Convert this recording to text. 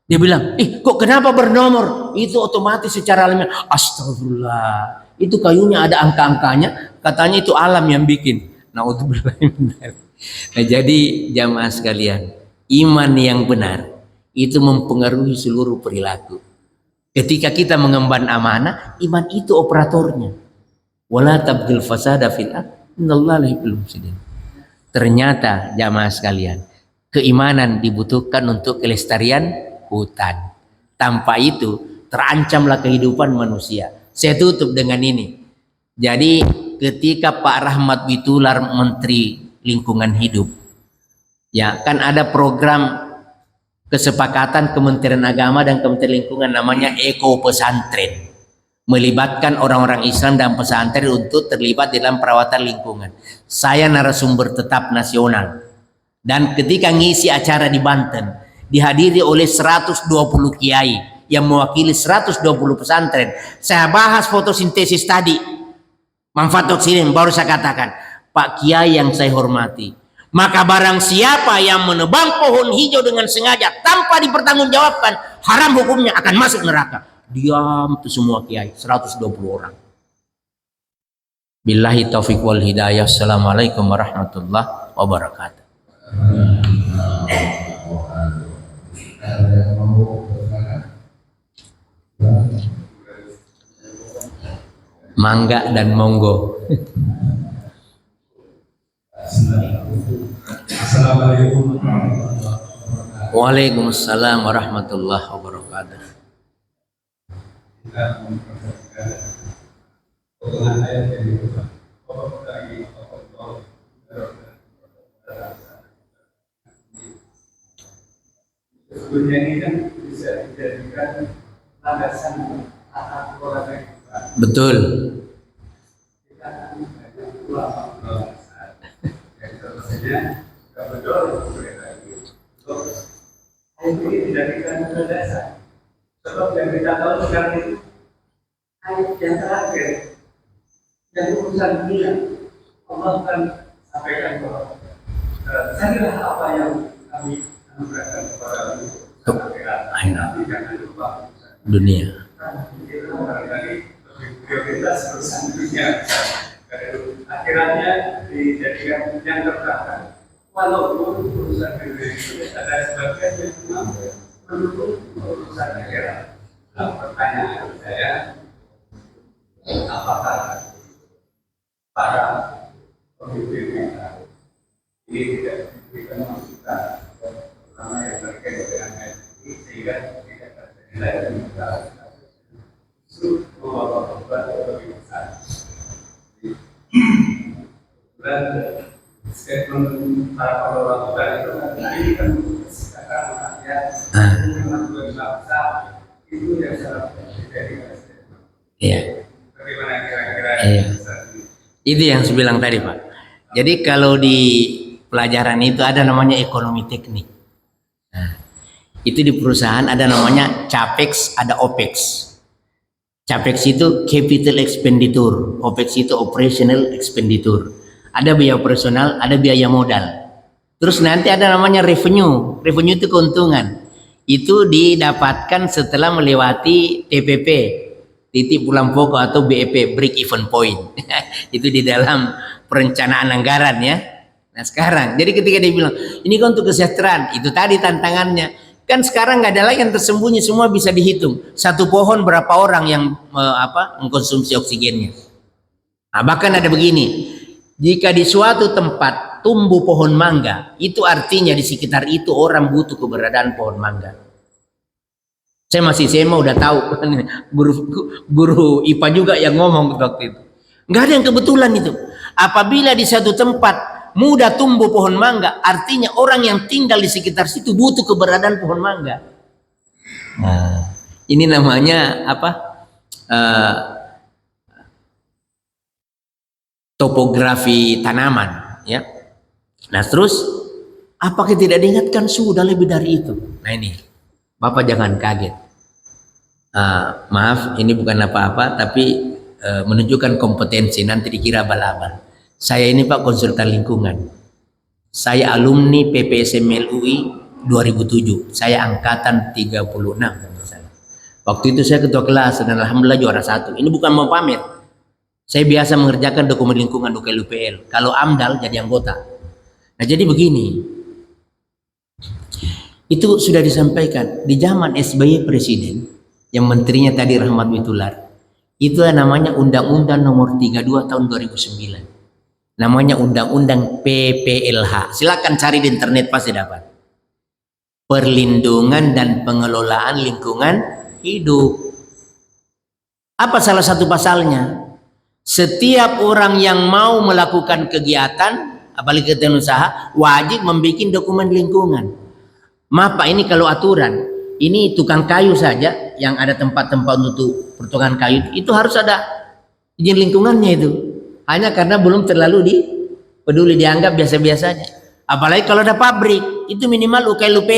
Dia bilang, kok kenapa bernomor? Itu otomatis secara alamiah. Astagfirullah. Itu kayunya ada angka-angkanya. Katanya itu alam yang bikin. Naudzubillah. Nah, jadi jamaah sekalian, iman yang benar itu mempengaruhi seluruh perilaku. Ketika kita mengemban amanah, iman itu operatornya. Wala tabghil fasada fil ardh, innallaha la yuhibbul mufsidin. Ternyata jamaah sekalian, keimanan dibutuhkan untuk kelestarian hutan. Tanpa itu terancamlah kehidupan manusia. Saya tutup dengan ini. Jadi ketika Pak Rahmat Witoelar Menteri Lingkungan Hidup, ya kan ada program kesepakatan Kementerian Agama dan Kementerian Lingkungan namanya Eko Pesantren, melibatkan orang-orang Islam dan pesantren untuk terlibat dalam perawatan lingkungan. Saya narasumber tetap nasional, dan ketika ngisi acara di Banten dihadiri oleh 120 kiai yang mewakili 120 pesantren. Saya bahas fotosintesis tadi, manfaat oksigen, baru saya katakan, Pak Kiai yang saya hormati, maka barang siapa yang menebang pohon hijau dengan sengaja tanpa dipertanggungjawabkan, haram hukumnya, akan masuk neraka. Diam tuh semua kiai, 120 orang. Billahi taufiq wal hidayah. Assalamualaikum warahmatullahi wabarakatuh. Mangga dan monggo. Assalamualaikum. Waalaikumsalam warahmatullahi wabarakatuh. Kita memperhatikan potongan ayat yang diubah. Sebetulnya ini kan bisa dijadikan landasan atas keluarga kita. Betul. Kita akan banyak ulama yang tentunya tidak betul untuk ayat ini dijadikan landasan. Sebab yang kita tahu sekarang itu ayat yang terakhir yang urusan dunia, Allah akan sampaikan bahwa carilah apa yang kami anugerahkan kepada nanti jangan lupa Dunia. barangkali lebih prioritas urusan dunia. Akhirnya dijadikan yang terbelakang. Walaupun urusan dunia itu ada sebagian yang memang mendukung urusan akhirat. Nah, pertanyaan saya, apakah para pemimpin kita ini tidak diberikan masukan terutama yang terkait dengan ayat ini sehingga tidak terjadi lagi justru membawa beban lebih besar. Dan statement para pengelola hutan itu ini kan sekarang rakyat dengan bangsa itu yang sangat berbeda dengan statement. Iya. Bagaimana kira-kira? Iya. Itu yang saya bilang tadi, Pak. Jadi kalau di pelajaran itu ada namanya ekonomi teknik. Nah, itu di perusahaan ada namanya CAPEX, ada OPEX. CAPEX itu capital expenditure, OPEX itu operational expenditure. Ada biaya operasional, ada biaya modal. Terus nanti ada namanya revenue. Revenue itu keuntungan. Itu didapatkan setelah melewati TPP, titik pulang pokok atau BEP, break even point. Itu di dalam perencanaan anggaran ya. Nah sekarang, jadi ketika dia bilang ini kan untuk kesejahteraan, itu tadi tantangannya. Kan sekarang nggak ada lagi yang tersembunyi, semua bisa dihitung. Satu pohon berapa orang yang mengkonsumsi oksigennya. Nah, bahkan ada begini, jika di suatu tempat tumbuh pohon mangga, itu artinya di sekitar itu orang butuh keberadaan pohon mangga. Saya masih SMA udah tahu, guru IPA juga yang ngomong waktu itu. Nggak ada yang kebetulan itu. Apabila di satu tempat mudah tumbuh pohon mangga, artinya orang yang tinggal di sekitar situ butuh keberadaan pohon mangga. Nah, ini namanya apa? Topografi tanaman, ya. Nah, terus apakah tidak diingatkan sudah lebih dari itu? Nah ini, Bapak jangan kaget. Maaf, ini bukan apa-apa, tapi menunjukkan kompetensi. Nanti dikira abal-abal. Saya ini Pak konsultan lingkungan. Saya alumni PPSM LUI 2007. Saya angkatan 36 tentu saja. Waktu itu saya ketua kelas dan alhamdulillah juara 1. Ini bukan mau pamer. Saya biasa mengerjakan dokumen lingkungan UKLUPL. Kalau AMDAL jadi anggota. Nah jadi begini. Itu sudah disampaikan di zaman SBY presiden, yang menterinya tadi Rahmat Witular. Itu namanya Undang-Undang Nomor 32 tahun 2009. Namanya Undang-Undang PPLH. Silakan cari di internet pasti dapat. Perlindungan dan pengelolaan lingkungan hidup. Apa salah satu pasalnya? Setiap orang yang mau melakukan kegiatan, apalagi kegiatan usaha, wajib membuat dokumen lingkungan. Maaf Pak, ini kalau aturan, ini tukang kayu saja yang ada tempat-tempat untuk pertukangan kayu, itu harus ada izin lingkungannya itu. Hanya karena belum terlalu peduli, dianggap biasa-biasanya. Apalagi kalau ada pabrik, itu minimal UKLUP